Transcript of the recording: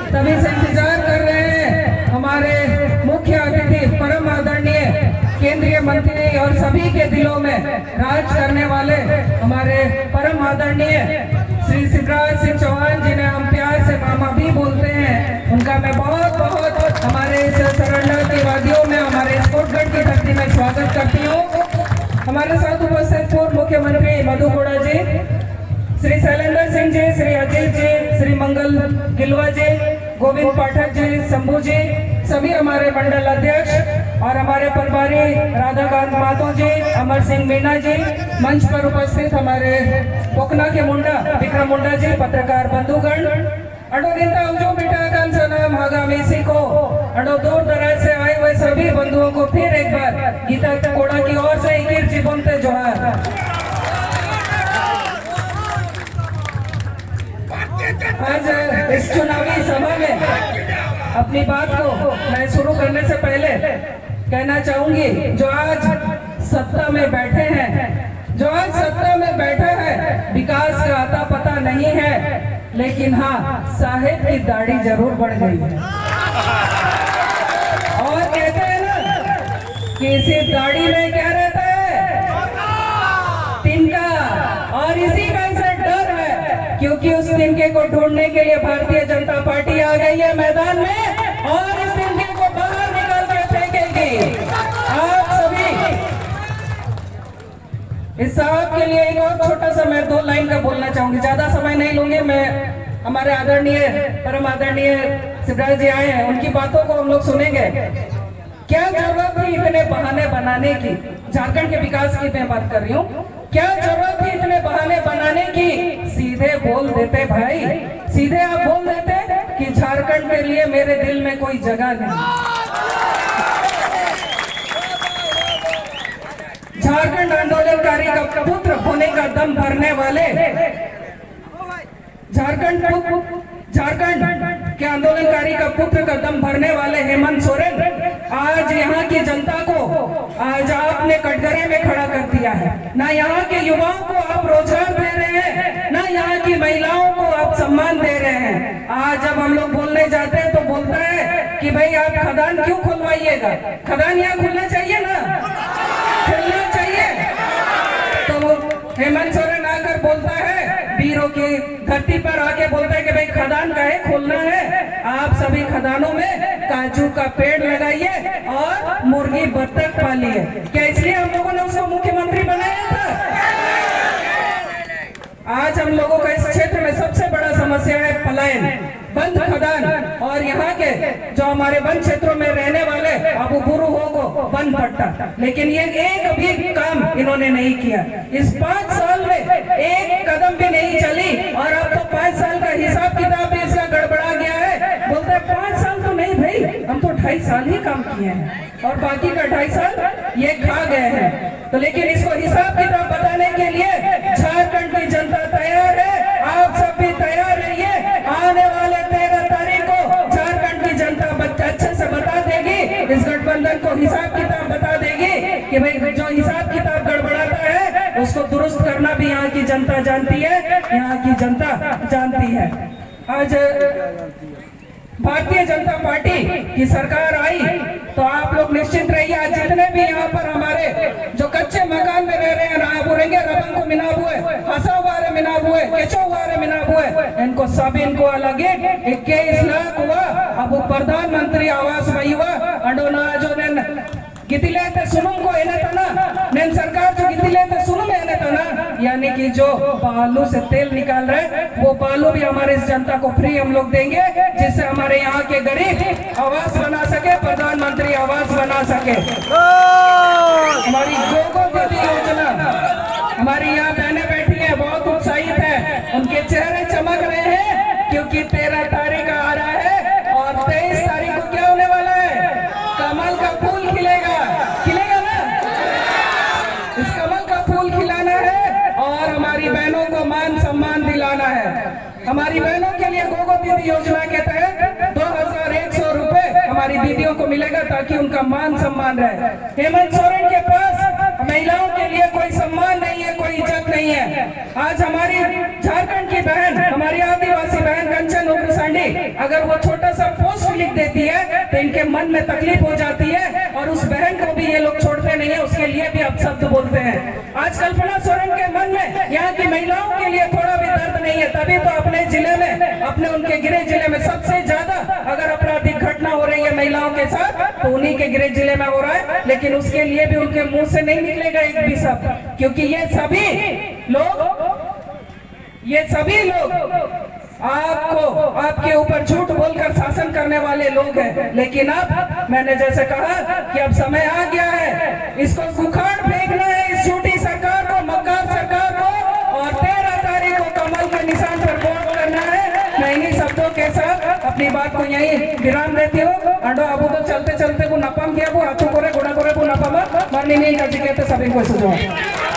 तभी से इंतजार कर रहे हैं हमारे मुख्य अतिथि परम आदरणीय केंद्रीय मंत्री और सभी के दिलों में राज करने वाले हमारे परम आदरणीय श्री शिवराज सिंह चौहान जिन्हें हम प्यार से मामा भी बोलते हैं, उनका मैं बहुत बहुत हमारे इस शरणदास की वादियों में हमारे स्पोर्टगढ़ की धरती में स्वागत करती हूँ। हमारे साथ उपस्थित पूर्व मुख्यमंत्री मधु कोड़ा जी, श्री शैलेंद्र सिंह जी, श्री अजीत जी, श्री मंगल गिलवा जी, गोविंद पाठक जी, शंभू जी, सभी हमारे मंडल अध्यक्ष और हमारे प्रभारी राधाकांत माधो जी, अमर सिंह मीना जी, मंच पर उपस्थित हमारे पोखना के मुंडा विक्रम मुंडा जी, पत्रकार बंधुगण, अडो गिनता जो बेटा का नाम आगामी सीखो, अडो दूर दराज से आए हुए सभी बंधुओं को फिर एक बार गीता कोड़ा की ओर से इकिर चिपनते जोहार। आज इस चुनावी सभा में अपनी बात को मैं शुरू करने से पहले कहना चाहूंगी, जो आज सत्ता में बैठे हैं, जो आज सत्ता में बैठा है, विकास का आता पता नहीं है, लेकिन हाँ साहेब की दाढ़ी जरूर बढ़ गई है। और कहते हैं ना कि इसी दाढ़ी में क्या रहता है, तिनका, और इसी का इसे डर है, क्योंकि उस तिनके को ढूंढने के लिए भारतीय जनता पार्टी आ गई है मैदान में और इस तिनके को बाहर निकाल के फेंकेगी। आप सभी इस साहब के लिए एक और छोटा सा मैं 2 लाइन का बोलना चाहूंगी, ज्यादा समय नहीं लूंगे मैं। हमारे आदरणीय परम आदरणीय शिवराज जी आए हैं, उनकी बातों को हम लोग सुनेंगे। क्या जरूरत थी इतने बहाने बनाने की, झारखंड के विकास की मैं बात कर रही हूँ, क्या जरूरत थी इतने बहाने बनाने की, सीधे बोल देते भाई, सीधे आप बोल देते कि झारखंड के लिए मेरे दिल में कोई जगह नहीं। झारखंड आंदोलनकारी का पुत्र होने का दम भरने वाले, झारखंड के आंदोलनकारी का पुत्र का दम भरने वाले हेमंत सोरेन आज यहाँ की जनता को आज आपने कटघरे में खड़ा कर दिया है। ना यहाँ के युवाओं को आप रोजगार दे रहे हैं, ना यहाँ की महिलाओं को आप सम्मान दे रहे हैं। आज जब हम लोग बोलने जाते हैं तो बोलता है कि भाई आप खदान क्यों खुलवाइएगा, खदान यहाँ खुलना चाहिए ना, खुलना चाहिए। तो हेमंत सोरेन आकर बोलता है, वीरों की धरती पर आके बोलता है कि भाई खदान का है खोलना है, आप सभी खदानों में काजू का पेड़ लगाइए और मुर्गी बत्तख पालिए। क्या इसलिए हम लोगों ने उसको मुख्यमंत्री बनाया था? आज हम लोगों का इस क्षेत्र में सबसे बड़ा समस्या है पलायन, बंद खदान, और यहाँ के जो हमारे वन क्षेत्रों में रहने वाले अबू बुरु हो को वन पट्टा, लेकिन ये एक भी काम इन्होंने नहीं किया। इस 5 साल में एक कदम भी नहीं चली और अब तो 5 साल का हिसाब किताब भी इसका गड़बड़ा गया है। बोलते हैं 5 साल तो नहीं भाई, हम तो 2.5 साल ही काम किए हैं और बाकी का 2.5 साल ये खा गए हैं। तो लेकिन इसको हिसाब किताब बताने के लिए झारखंड की जनता तैयार है, आप सब भी तैयार रहिए। आने वाले 13 तारीख को झारखंड की जनता अच्छे से बता देगी, इस गठबंधन को हिसाब किताब बता देगी कि भाई जो हिसाब किताब गड़बड़ाता है उसको दुरुस्त करना भी यहाँ की जनता जानती है, यहाँ की जनता जानती है। आज भारतीय जनता पार्टी की सरकार आई तो आप लोग निश्चिंत रहिए, आज जितने भी यहाँ पर हमारे जो कच्चे मकान में रह रहे हैं, बुरेंगे रबन को मिना हुए, हंसा हुआ मिना हुए, केचो हुआ मिना हुए, इनको सब इनको अलग 21 लाख हुआ। अब प्रधानमंत्री आवास वही हुआ अडोना जो गितिले थे सुनुम को एने तना, नेन सरकार जो गितिले थे सुनुम एने तना, यानी कि जो बालू से तेल निकाल रहे वो बालू भी हमारे इस जनता को फ्री हम लोग देंगे, जिससे हमारे यहाँ के गरीब आवास बना सके, प्रधानमंत्री आवास बना सके। हमारी गोगो दीदी योजना, हमारी यहाँ बहनें बैठी है, बहुत उत्साहित है, उनके चेहरे चमक रहे हैं क्योंकि 13 तारीख आ रहा है और 23 तारीख को क्या होने वाला है, कमल का फूल खिलेगा, खिलेगा ना, इस कमल का फूल खिलाना है और हमारी बहनों को मान सम्मान दिलाना है। हमारी बहनों के लिए गोगो दीदी योजना के तहत 2100 रुपए हमारी दीदियों को मिलेगा ताकि उनका मान सम्मान रहे। हेमंत सोरेन के पास महिलाओं के लिए कोई सम्मान नहीं है, कोई इज्जत नहीं है। आज हमारी झारखंड की बहन, हमारी आदिवासी बहन कंचन उग्र सांडी, अगर वो छोटा लिख देती है तो इनके मन में तकलीफ हो जाती है और उस बहन को भी ये लोग छोड़ते नहीं है, उसके लिए भी अपशब्द बोलते हैं। आज कल्पना सोरेन के मन में यहाँ की महिलाओं के लिए थोड़ा भी दर्द नहीं है, तभी तो अपने जिले में, अपने उनके गृह जिले में सबसे ज्यादा अगर आपराधिक घटना हो रही है महिलाओं के साथ तो उन्हीं के गृह जिले में हो रहा है। लेकिन उसके लिए भी उनके मुंह से नहीं निकलेगा एक भी शब्द, क्योंकि ये सभी लोग आपको, आपके ऊपर झूठ बोलकर शासन करने वाले लोग हैं। लेकिन अब मैंने जैसे कहा कि अब समय आ गया है, इसको उखाड़ फेंकना है, इस झूठी सरकार को, मक्कार सरकार को, और 13 तारीख को कमल के निशान पर वोट करना है। मैं इन्हीं शब्दों के साथ अपनी बात को यहीं विराम देती हूँ। अंडो अब तो चलते चलते वो नपम किया वो हाथों को रे गुड़ा को रे वो नपम मरनी नहीं कर सके तो सभी को सुझाव।